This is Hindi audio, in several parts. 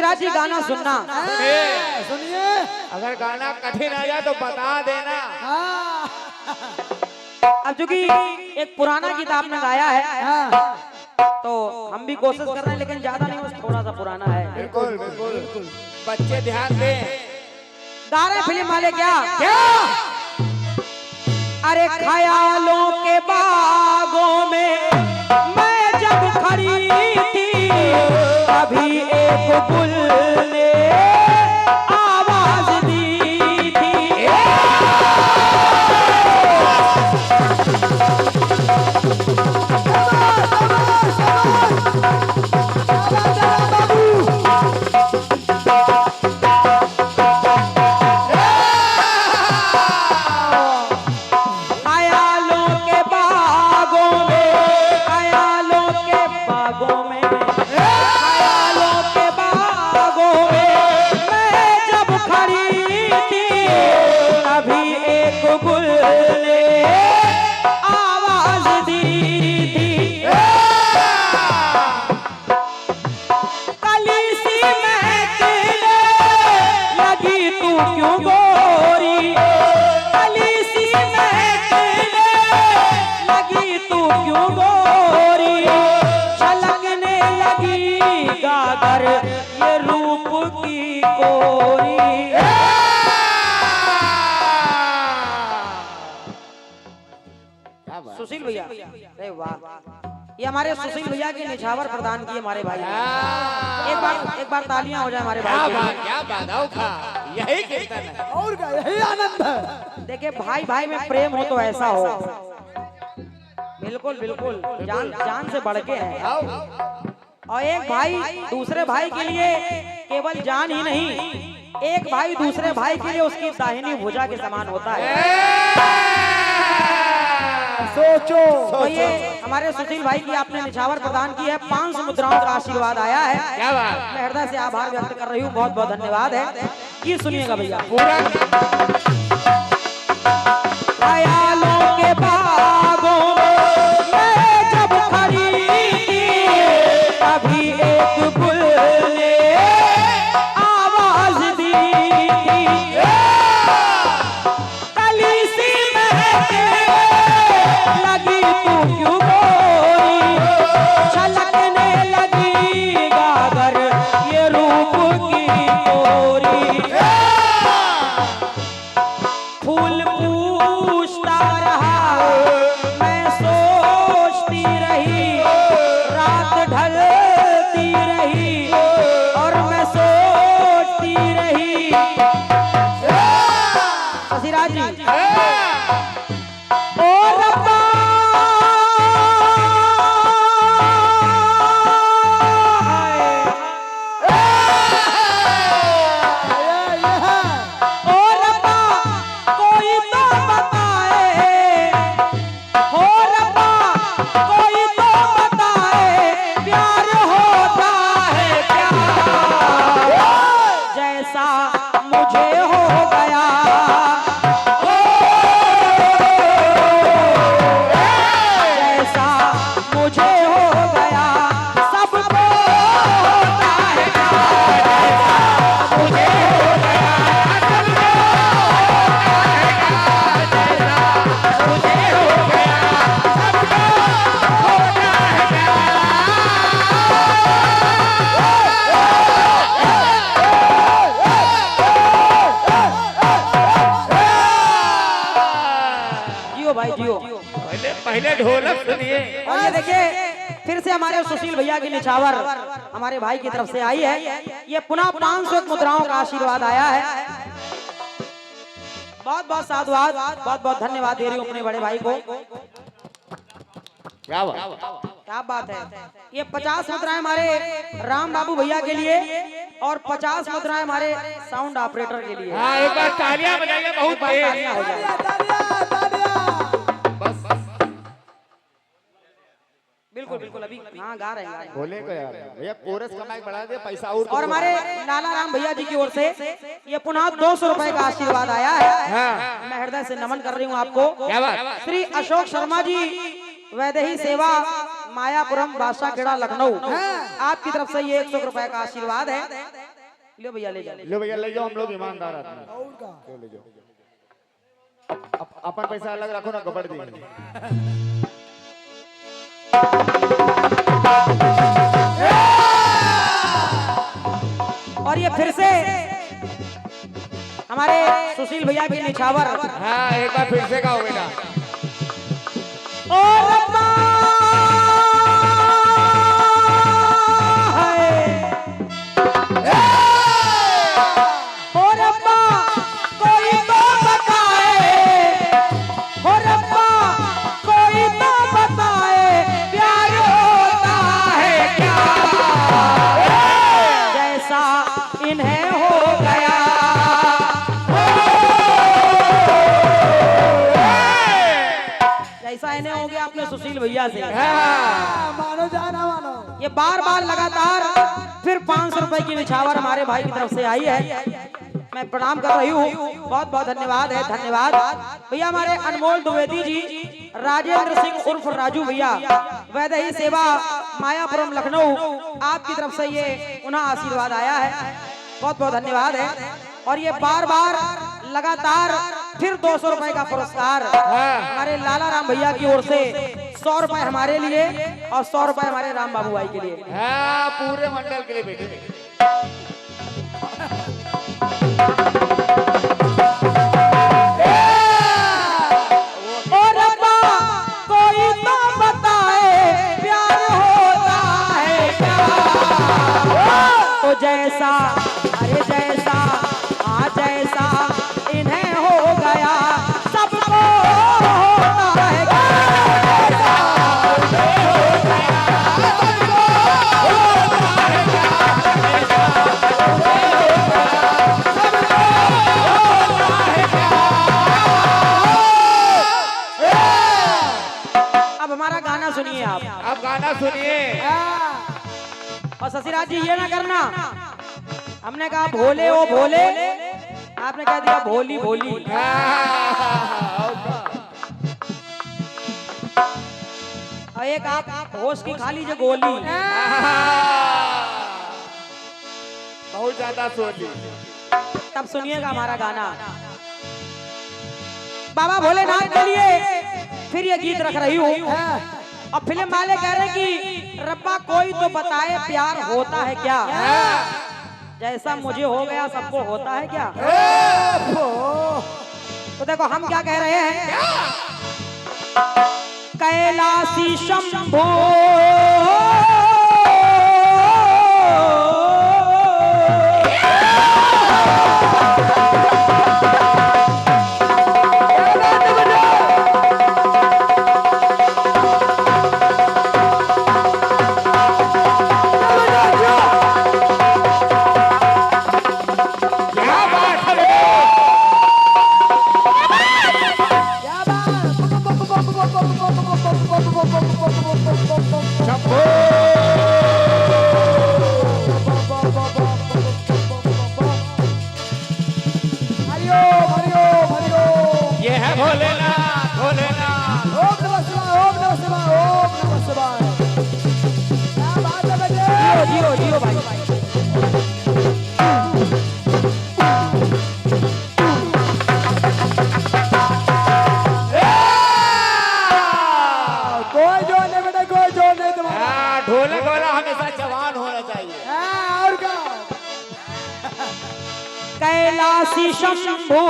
शशिराज जी गाना सुनना। सुनिए, अगर गाना कठिन आ जाए तो बता देना। अब चूंकि एक पुराना गीत आपने गाया है तो हम भी कोशिश कर रहे हैं, लेकिन ज्यादा नहीं, बस थोड़ा सा पुराना है। बिल्कुल बिल्कुल, बच्चे ध्यान दें। गा रहे फिल्म वाले क्या? क्या? अरे ख्यालों के बागों में मैं जब खड़ी थी, कभी एक गुल ने आवाज दी थी। ये रूप की कोरी। सुशील भैया, अरे वाह, ये हमारे सुशील भैया के निछावर प्रदान किए हमारे भाई। एक बार तालियां हो जाए हमारे भाई के लिए। क्या बात था, यही कीर्तन है और क्या, यही आनंद है। देखिए भाई भाई में प्रेम हो तो ऐसा हो। बिल्कुल बिल्कुल, जान से बढ़ के है। और एक भाई दूसरे भाई के लिए केवल जान ही नहीं, एक भाई दूसरे भाई के लिए उसकी दाहिनी भुजा के समान होता है। सोचो तो ये हमारे सुशील भाई की आपने निछावर प्रदान की है, 500 मुद्राओं का आशीर्वाद आया है। क्या बात। मैं हृदय से आभार व्यक्त कर रही हूँ, बहुत बहुत धन्यवाद है। ये सुनिएगा भैया। पूरा ख्यालों के बागों में मैं जब खड़ी थी, कभी एक गुल ने आवाज दी थी। कली सी महके लगी तू क्यों गोरी, छलकने लगी गागर ये रूप की कोरी। फूल पूछता रहा मैं सोचती रही, रात ढलती रही और मैं सोचती रही। शशिराज जी, ओ रब्बा मुझे हो गया, जैसा मुझे हो गया, सबको होता है प्यार। मुझे हो गया, मुझे हो गया, सबको होता है प्यार। भाई जियो। पहले ढोलक सुनिए। और ये देखिए फिर से हमारे सुशील भैया की निछावर हमारे भाई की तरफ से आई है। ये पुनः 500 मुद्राओं का आशीर्वाद आया है। बहुत बहुत साधुवाद, बहुत बहुत धन्यवाद दे रही हूँ अपने बड़े भाई को। क्या बात है। ये 50 मुद्राएं हमारे राम बाबू भैया के लिए और 50 मुद्राएं हमारे साउंड ऑपरेटर के लिए। हाँ, एक बार तालियां बजाइए, बहुत तालियां हो जाए। बिल्कुल बिल्कुल, अभी हाँ गा रहे हैं। बोले को यार भैया, कोरस का माइक बढ़ा दे, पैसा और हमारे लाला राम भैया जी की ओर से ये पुनः 200 रुपए का आशीर्वाद आया है। मैं हृदय से नमन कर रही हूँ आपको। क्या बात। श्री अशोक शर्मा जी, वैदेही सेवा, मायापुरम, बादशाह खेड़ा, लखनऊ, आपकी तरफ से ये 100 रुपए का आशीर्वाद है। लो भैया ले जाओ। लो भैया ले जाओ, हम लोग ईमानदार आदमी। और का लो ले जाओ। अपन पैसा अलग रखो ना, गबड़ देंगे। और ये फिर से हमारे सुशील भैया के निछावर। हाँ, एक बार फिर से गाओ बेटा। ओ रब्बा है, ओ रब्बा कोई तो बताए, ओ रब्बा कोई तो बताए प्यार होता है क्या, जैसा इन्हें हो गया। जैसा इन्हें हो गया अपने सुशील भैया से। मानो जाना मानो। ये बार बार लगातार फिर 500 रुपए की निछावर हमारे भाई की तरफ से आई है। मैं प्रणाम कर रही हूँ, बहुत बहुत धन्यवाद है, धन्यवाद भैया। हमारे अनमोल द्विवेदी जी, राजेंद्र सिंह उर्फ राजू भैया, वैदेही सेवा मायापुरम लखनऊ, आपकी तरफ से ये उन्हें आशीर्वाद आया है, बहुत बहुत धन्यवाद है। और ये बार बार लगातार फिर 200 रुपए का पुरस्कार हमारे लाला राम भैया की ओर से, 100 रुपए हमारे लिए और 100 रुपए हमारे राम बाबू भाई के लिए। हाँ, पूरे मंडल के लिए बेटे। ओ रब्बा कोई तो बताए प्यार होता है क्या, तो जैसा अरे जैसा जैसा इन्हें हो गया सबको होता है क्या। अब हमारा गाना सुनिए आप। अब गाना सुनिए। और शशिराज जी ये ना करना, हमने कहा भोले ओ भोले, आपने कह दिया भोली भोली। और एक आप होश की खा लीजिए गोली। बहुत ज्यादा सोची। तब सुनिएगा हमारा गाना। बाबा भोलेनाथ के लिए फिर ये गीत रख रही हूँ। और फिल्म वाले कह रहे कि रब्बा कोई तो बताए प्यार होता है क्या, जैसा मुझे हो गया सबको होता है क्या। तो देखो हम क्या कह रहे हैं। कैलाशी शंभो ये है भोलेनाथ, भोलेनाथ। ओम नमः शिवाय, ओम नमः शिवाय, ओम नमः शिवाय। क्या बात है बेटे? जियो जियो जियो भाई। कोई जोर नहीं बेटे, कोई जोर नहीं तुम्हारा। हाँ, ढोलक वाला हमेशा जवान होना चाहिए। और क्या? कैलाशी शंभु,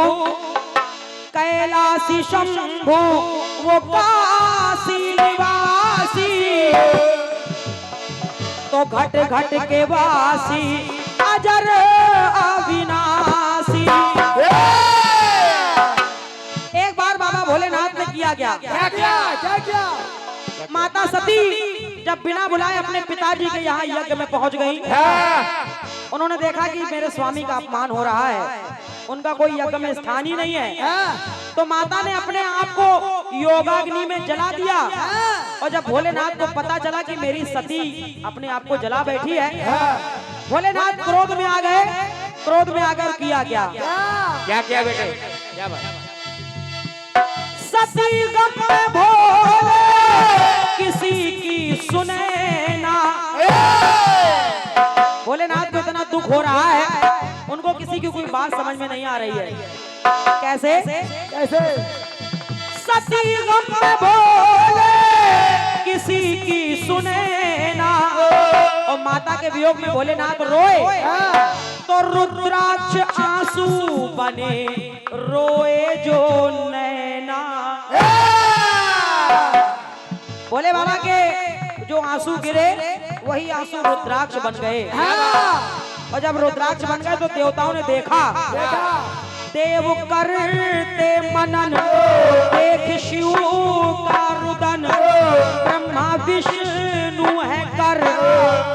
कैलाशी शंभु वो काशी निवासी, तो घट घट के वासी अजर अविनाशी। एक बार बाबा भोलेनाथ ने किया क्या क्या क्या क्या क्या? माता सती जब बिना बुलाए अपने पिताजी के यहाँ यज्ञ में पहुंच गई। उन्होंने देखा कि मेरे स्वामी का अपमान हो रहा है, उनका कोई यज्ञ में स्थान ही नहीं है। तो माता ने अपने आप को योगाग्नि में जला दिया। और जब भोलेनाथ को पता चला कि मेरी सती अपने आप को जला बैठी है, भोलेनाथ क्रोध में आ गए। क्रोध में आकर किया क्या क्या किया बेटे? क्या बात? सती गम में भोले किसी की सुने ना। भोलेनाथ को इतना दुख हो रहा है उनको किसी की कोई बात समझ में नहीं आ रही है। कैसे? कैसे? सती गम में बोले किसी की सुने ना, और माता के वियोग में भोलेनाथ रोए तो रुद्राक्ष आंसू बने रोए जो नैना। भोले बाबा के जो आंसू गिरे वही आंसू रुद्राक्ष बन गए। और जब रुद्राक्ष बन गए तो देवताओं ने देखा, देव करते मनन देख शिव का रुदन, ब्रह्मा विष्णु है कर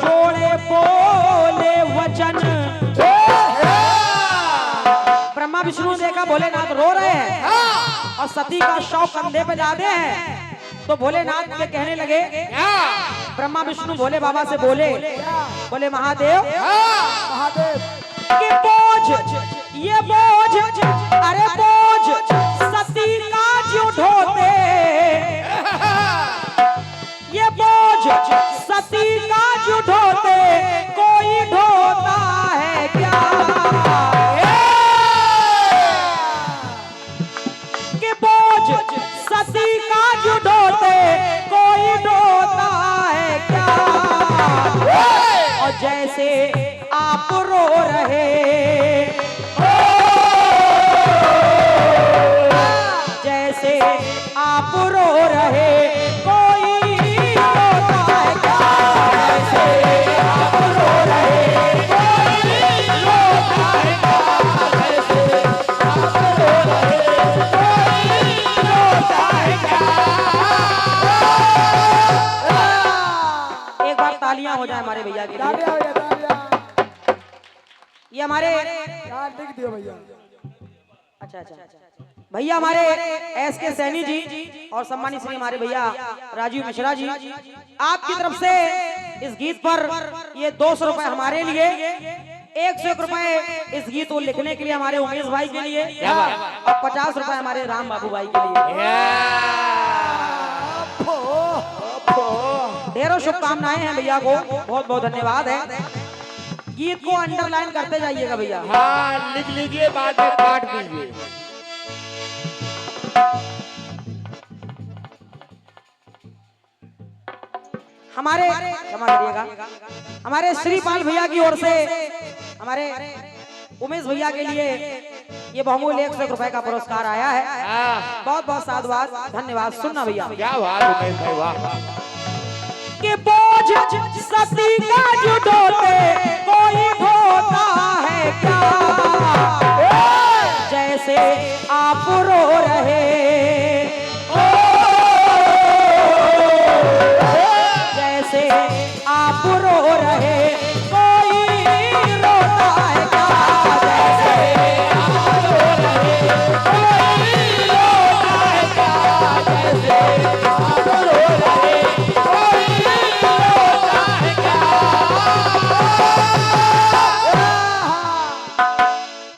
जोड़े बोले वचन। ब्रह्मा विष्णु ने देखा भोलेनाथ रो रहे हैं और सती का शव कंधे पे लादे हैं, तो भोलेनाथ के कहने लगे, ब्रह्मा विष्णु भोले बाबा से बोले महादेव, महादेव कि बोझ, ये बोझ, अरे बोझ सती का जो ढोते, ये बोझ सती का जो ढोते कोई ढोता है क्या? कि बोझ सती का जो ढोते कोई ढोता है क्या? और जैसे आप रो रहे, जैसे आप रो रहे कोई रोता है क्या? जैसे आप रो रहे कोई रोता है क्या? जैसे आप रो रहे कोई रोता है क्या? एक बार तालियां हो जाए हमारे भैया के लिए। तालियां हो जाए, तालियां। ये हमारे यार लिख दियो भैया। अच्छा भैया हमारे एस के सैनी जी और सम्मानित श्री हमारे भैया राजीव मिश्रा जी, आपकी तरफ से इस गीत पर ये 200 रुपए हमारे लिए, 101 रुपए इस गीत को लिखने के लिए हमारे उमेश भाई के लिए, और 50 रुपए हमारे राम बाबू भाई के लिए। ढेरों शुभकामनाएं हैं भैया को, बहुत बहुत धन्यवाद है। गीत को अंडरलाइन करते जाइएगा भैया। हाँ लिख लीजिए, बाद में काट दीजिए। हमारे क्षमा करिएगा, हमारे श्रीपाल भैया की ओर से हमारे उमेश भैया के लिए ये बहुमूल्य 100 रुपए का पुरस्कार आया है। बहुत बहुत साधुवाद, धन्यवाद। सुनना भैया, क्या बात उमेश भाई, वाह। कि बोझ सती का जो ढोते कोई ढोता है क्या? जैसे आप रो रहे, जैसे आप रो रहे कोई रोता है क्या? जैसे आप रो रहे कोई रोता है क्या? जैसे आप रो रहे कोई रोता है क्या?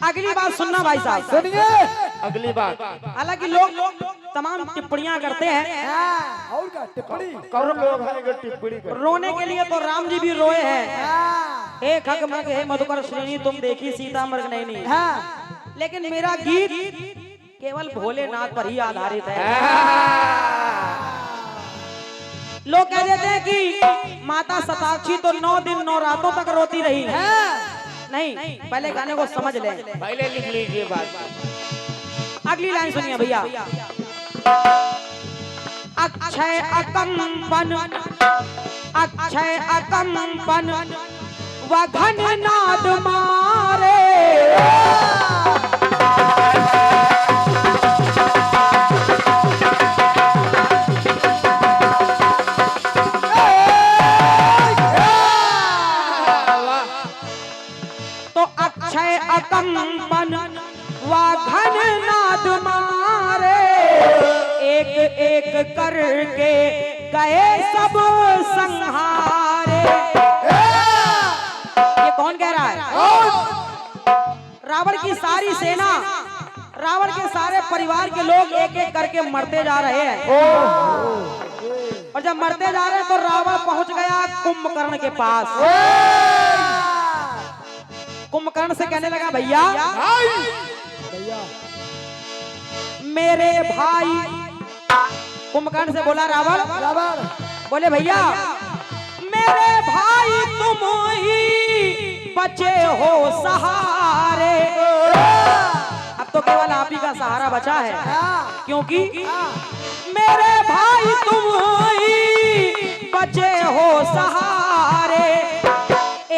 अगली बात सुनना भाई साहब, सुनिए अगली बात। हालांकि लोग तमाम टिप्पणियां करते हैं, और क्या टिप्पणी? कौन लोग हैं जो टिप्पणी कर? रोने के लिए तो राम जी भी रोए हैं, हे खगमग हे मधुकर श्रेणी तुम देखी सीता मृग नहीं। लेकिन मेरा गीत केवल भोलेनाथ पर ही आधारित है। लोग कह देते हैं कि माता शताक्षी तो 9 दिन 9 रातों तक रोती रही। नहीं, पहले गाने को समझ ले, पहले लिख लीजिए बात। अगली लाइन सुनिए भैया। अक्षय अकंपन, अक्षय अकंपन व घन नाद मारे, तो अक्षय अकंपन व घन नाद मारे, एक एक करके गए सब संहारे। ये कौन कह रहा है? रावण की सारी सेना, रावण के सारे परिवार के लोग एक एक करके मरते जा रहे हैं। और जब मरते जा रहे हैं तो रावण पहुंच गया कुंभकर्ण के पास। कुंभकर्ण से कहने लगा भैया भैया मेरे भाई, कुंभकर्ण से बोला रावण, रावण बोले भैया मेरे भाई तुम ही बचे हो सहारे। अब तो केवल आप ही का सहारा बचा है, क्योंकि मेरे भाई तुम ही बचे हो सहारे।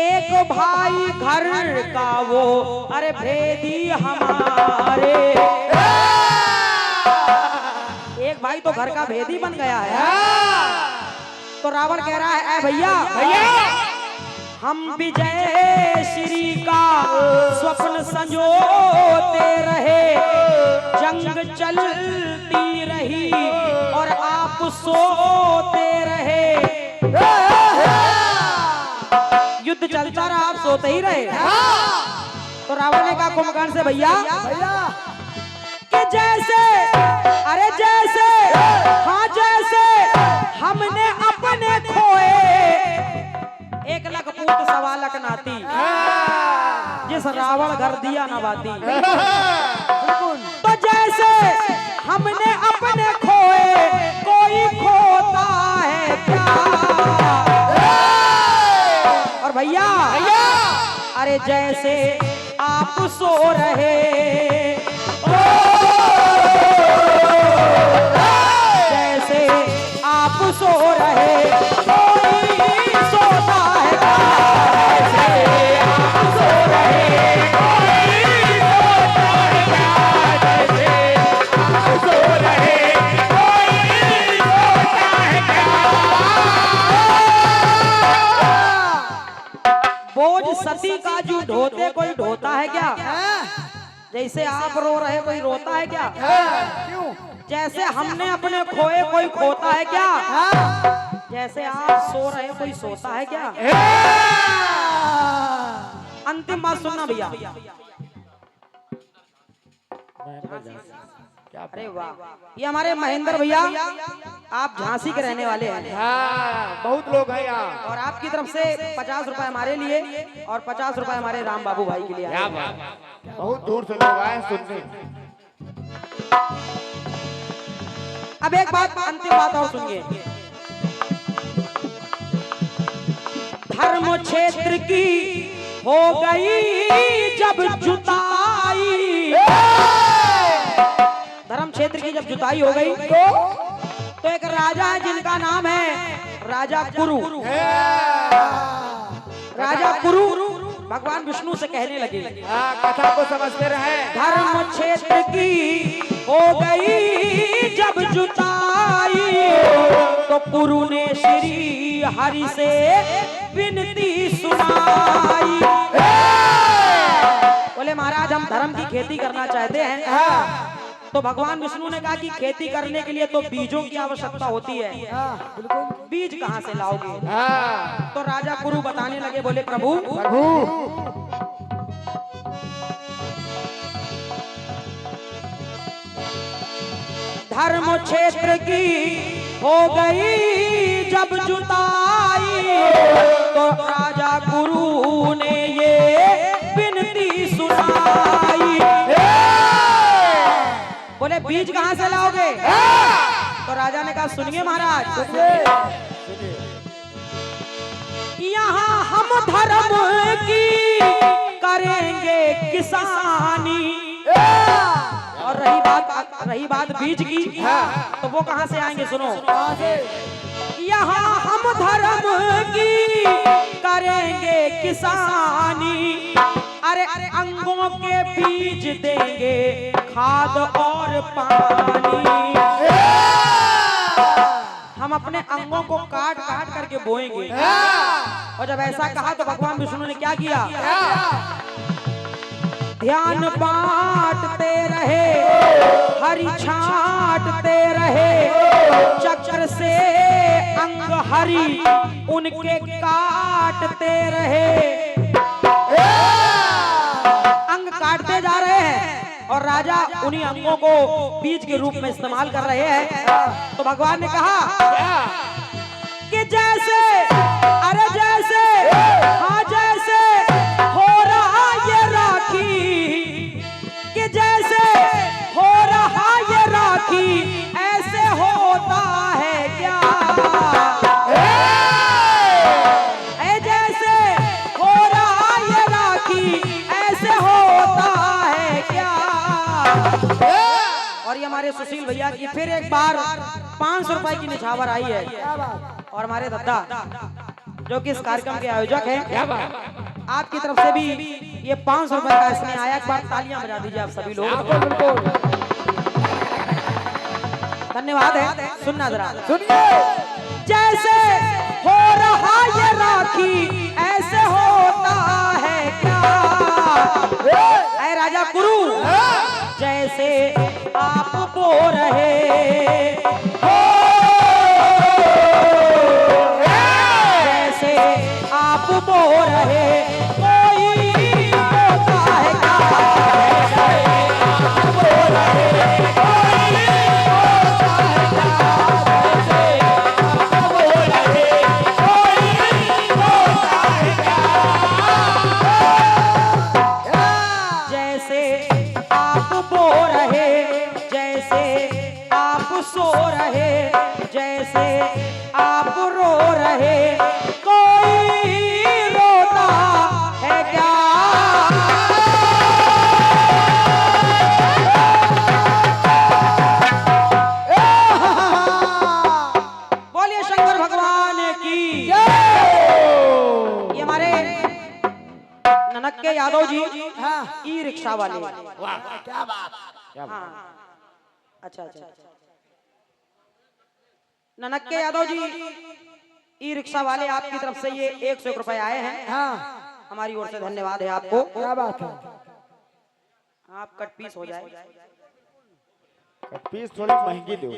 एक भाई घर का वो अरे भेदी हमारे, एक भाई तो घर का भेदी बन गया है। तो रावण कह रहा है ऐ भैया हम विजय श्री का स्वप्न संजोते रहे, जंग चलती रही और आप सोते रहे। युद्ध चलता रहा, आप सोते ही रहे। तो रावण ने कहा कुंभकर्ण से भैया कि जैसे अरे जैसे हाँ जैसे हमने अपने खोए एक लख पूत सवा लख नाती, जिस रावण घर दिया न बाती। तो जैसे हमने अपने खोए कोई खोता है क्या। और भैया अरे जैसे आप सो रहे जैसे आप सो रहे कोई सोता है क्या। जैसे आप सो रहे कोई सोता है क्या। जैसे आप सो रहे कोई सोता है क्या। बोझ सती का जो ढोते कोई ढोता है क्या। जैसे आप रो रहे कोई रोता है क्या। क्यों जैसे हमने अपने खोए कोई खोता है क्या। जैसे आप सो रहे कोई सोता है क्या। अंतिम बात सुनना भैया। अरे वाह, ये हमारे महेंद्र भैया, आप झांसी के रहने वाले हैं। हाँ, बहुत लोग हैं यहाँ। और आपकी तरफ से 50 रुपए हमारे लिए और 50 रुपए हमारे राम बाबू भाई के लिए आए हैं। बहुत दूर से लोग आए सुनने। अब एक बात, अंतिम बात और सुनिए। धर्म क्षेत्र की हो गई जब जुताई, धर्म क्षेत्र की जब जुताई हो गई तो एक राजा है जिनका नाम है राजा कुरु। राजा कुरु भगवान विष्णु से कहने लगे, कथा को समझते रहे। धर्म क्षेत्र की हो गई जब जुताई तो कुरु ने श्री हरि से विनती सुनाई। बोले महाराज हम धर्म की खेती करना चाहते हैं। तो भगवान विष्णु ने कहा कि खेती करने के लिए तो बीजों की आवश्यकता होती है, बीज कहाँ से लाओगे। तो राजा कुरु बताने लगे, बोले प्रभु धर्म क्षेत्र की हो गई जब जुताई तो राजा गुरु ने ये विनती सुनाई। बोले बीज कहाँ से लाओगे। तो राजा ने कहा सुनिए महाराज, यहाँ हम धर्म की करेंगे किसानी। और रही बात बीज की, तो वो कहाँ से आएंगे सुनो। यहाँ हम धर्म की करेंगे किसानी। अरे अंगों के बीज देंगे खाद और पानी। हम अपने अंगों को काट काट करके बोएंगे। और जब ऐसा कहा तो भगवान विष्णु ने क्या किया, ध्यान बांटते रहे, हरि छांटते रहे, चक्र से अंग हरि उनके काटते रहे। अंग काटते जा रहे हैं और राजा उन्हीं अंगों को बीज के रूप में इस्तेमाल कर रहे हैं। तो भगवान ने कहा कि जैसे अरे जैसे हाँ जैसे हो रहा हमारे सुशील भैया की फिर एक बार 500 रुपए की निछावर आई है। क्या बात। और हमारे दद्दा जो कि इस कार्यक्रम के आयोजक हैं, क्या बात। आपकी तरफ से भी ये 500 रुपए का इसमें आया। एक बार तालियां बजा दीजिए आप सभी लोग। बिल्कुल बिल्कुल। धन्यवाद है। सुनना जरा। सुनिए। जैसे हो रहा ये राखी ऐसे होता है क्या, ऐ राजा गुरु। जैसे आप बो रहे हो, जैसे आप बो रहे कोई होता है क्या, जैसे आप बो रहे कोई होता है क्या, जैसे आप बो रहे, जैसे आप सो रहे, जैसे आप रो रहे कोई रोता है क्या। बोलिए शंकर भगवान की। ये हमारे ननक्के यादव जी हाँ। ई रिक्शा वाले। क्या बात। हाँ। अच्छा अच्छा। ननक्के यादव जी ई रिक्शा वाले, आपकी तरफ से ये 100 रुपए आए हैं। हाँ। हमारी ओर से धन्यवाद है आपको। क्या बात है। आप कट पीस हो जाए। पीस थोड़ी महंगी दो।